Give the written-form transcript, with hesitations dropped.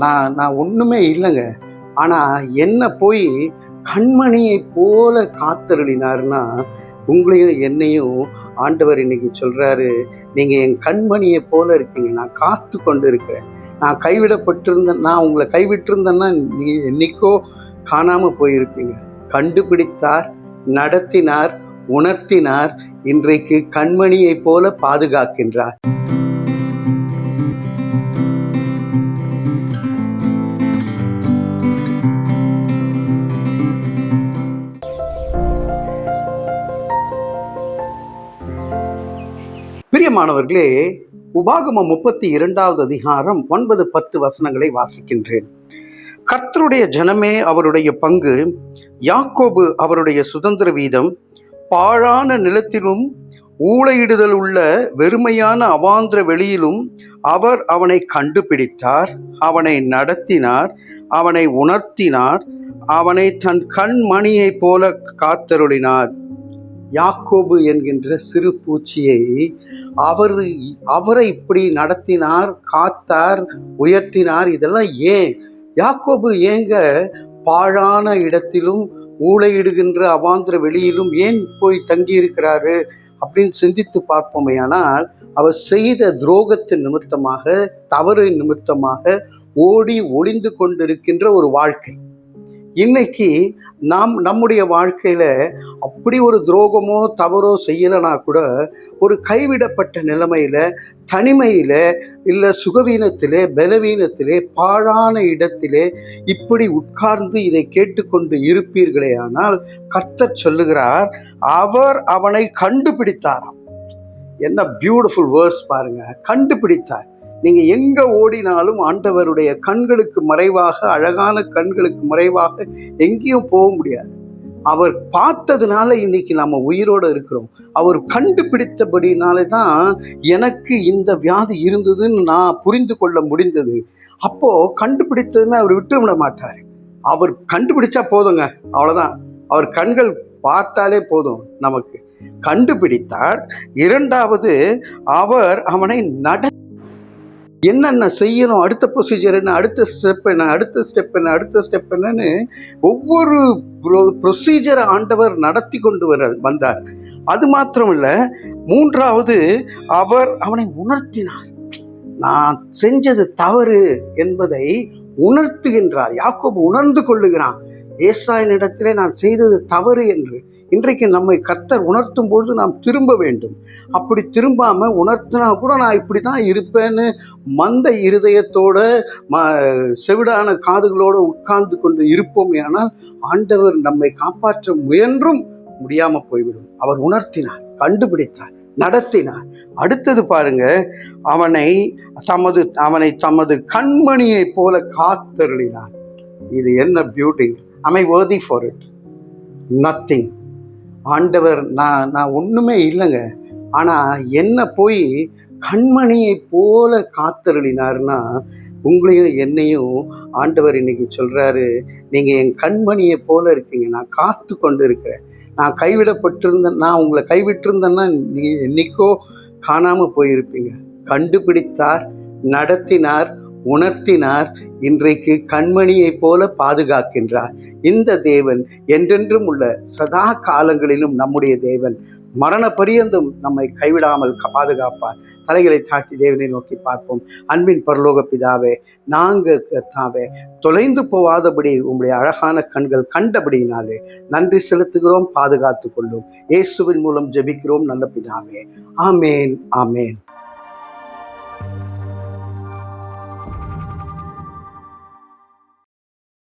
நான் ஒன்றுமே இல்லைங்க. ஆனால் என்ன போய் கண்மணியை போல காத்தருளினார்னா, உங்களையும் என்னையும் ஆண்டவர் இன்னைக்கு சொல்கிறாரு, நீங்கள் என் கண்மணியை போல இருக்கீங்க, நான் காத்து கொண்டு இருக்கிறேன். நான் உங்களை கைவிட்டிருந்தேன்னா நீ என்னைக்கோ காணாமல் போயிருப்பீங்க. கண்டுபிடித்தார், நடத்தினார், உணர்த்தினார், இன்றைக்கு கண்மணியை போல பாதுகாக்கின்றார். பிரியமானவர்களே, உபாகமம் 32வது அதிகாரம் 9-10 வசனங்களை வாசிக்கின்றேன். கர்த்தருடைய ஜனமே அவருடைய பங்கு, யாக்கோபு அவருடைய சுதந்திர வீதம். பாழான நிலத்திலும் ஊளையிடுதல் உள்ள வெறுமையான அவாந்திர வெளியிலும் அவர் அவனை கண்டுபிடித்தார், அவனை நடத்தினார், அவனை உணர்த்தினார், அவனை தன் கண்மணியை போல காத்தருளினார். யாக்கோபு என்கின்ற சிறு பூச்சியை அவரை இப்படி நடத்தினார், காத்தார், உயர்த்தினார். இதெல்லாம் ஏன்? யாக்கோபு ஏங்க பாழான இடத்திலும் ஊளையிடுகின்ற அவாந்திர வெளியிலும் ஏன் போய் தங்கி இருக்கிறாரு அப்படின்னு சிந்தித்து பார்ப்போமே. ஆனால் அவர் செய்த துரோகத்தின் நிமித்தமாக, தவறு நிமித்தமாக ஓடி ஒளிந்து கொண்டிருக்கின்ற ஒரு வாழ்க்கை. இன்னைக்கு நம்முடைய வாழ்க்கையில அப்படி ஒரு துரோகமோ தவறோ செய்யலைனா கூட, ஒரு கைவிடப்பட்ட நிலைமையில, தனிமையில, இல்லை சுகவீனத்திலே, பலவீனத்திலே, பாழான இடத்திலே இப்படி உட்கார்ந்து இதை கேட்டுக்கொண்டு இருப்பீர்களே ஆனால், கர்த்தர் சொல்லுகிறார், அவர் அவனை கண்டுபிடித்தாராம். என்ன பியூட்டிஃபுல் வேர்ஸ் பாருங்க. கண்டுபிடித்தார். நீங்க எங்க ஓடினாலும் ஆண்டவருடைய கண்களுக்கு மறைவாக, அழகான கண்களுக்கு மறைவாக எங்கேயும் போக முடியாது. அவர் பார்த்ததுனால இன்னைக்கு நம்ம உயிரோடு இருக்கிறோம். அவர் கண்டுபிடித்தபடினாலே தான் எனக்கு இந்த வியாதி இருந்ததுன்னு நான் புரிந்து கொள்ள முடிந்தது. அப்போ கண்டுபிடித்ததுமே அவர் விட்டு விட மாட்டார். அவர் கண்டுபிடிச்சா போதுங்க, அவ்வளவுதான். அவர் கண்கள் பார்த்தாலே போதும். நமக்கு கண்டுபிடித்தார். இரண்டாவது, அவர் அவனை என்னென்ன செய்யணும், அடுத்த ப்ரொசீஜர் என்ன, அடுத்த ஸ்டெப் என்ன, அடுத்த ஸ்டெப் என்னன்னு ஒவ்வொரு ப்ரொசீஜரை ஆண்டவர் நடத்தி கொண்டு வந்தார். அது மாத்திரம் இல்லை, மூன்றாவது, அவர் அவனை உணர்த்தினார். நான் செஞ்சது தவறு என்பதை உணர்த்துகின்றார். யாக்கோபு உணர்ந்து கொள்ளுகிறான், ஏசாயினிடத்திலே நான் செய்தது தவறு என்று. இன்றைக்கு நம்மை கர்த்தர் உணர்த்தும் பொழுது நாம் திரும்ப வேண்டும். அப்படி திரும்பாமல் உணர்த்தினா கூட நான் இப்படி தான் இருப்பேன்னு மந்த இருதயத்தோட செவிடான காதுகளோடு உட்கார்ந்து கொண்டு இருப்போம். ஆனால் ஆண்டவர் நம்மை காப்பாற்ற முயன்றும் முடியாமல் போய்விடும். அவர் உணர்த்தினார், கண்டுபிடித்தார், நடத்தினார். அடுத்தது பாருங்க, அவனை தமது கண்மணியை போல காத்தருளினார். இது என்ன beauty! Am I worthy for it? Nothing. ஆண்டவர் நான் ஒன்றுமே இல்லைங்க. ஆனால் என்ன போய் கண்மணியை போல காத்தருளினார்னா, உங்களையும் என்னையும் ஆண்டவர் இன்னைக்கு சொல்கிறாரு, நீங்கள் என் கண்மணியை போல இருக்கீங்க, நான் காத்து கொண்டு இருக்கிறேன். நான் உங்களை கைவிட்டிருந்தேன்னா நீ என்னைக்கோ காணாமல் போயிருப்பீங்க. கண்டுபிடித்தார், நடத்தினார், உணர்த்தினார், இன்றைக்கு கண்மணியை போல பாதுகாக்கின்றார். இந்த தேவன் என்றென்றும் உள்ள சதா காலங்களிலும் நம்முடைய தேவன். மரண பரியந்தும் நம்மை கைவிடாமல் பாதுகாப்பார். தலைகளை தாழ்த்தி தேவனை நோக்கி பார்ப்போம். அன்பின் பரலோக பிதாவே, நாங்கள் கர்த்தாவே தொலைந்து போகாதபடி உங்களுடைய அழகான கண்கள் கண்டபடியினாலே நன்றி செலுத்துகிறோம். பாதுகாத்து கொள்ளும். இயேசுவின் மூலம் ஜெபிக்கிறோம் நல்ல பிதாவே. ஆமேன், ஆமேன்.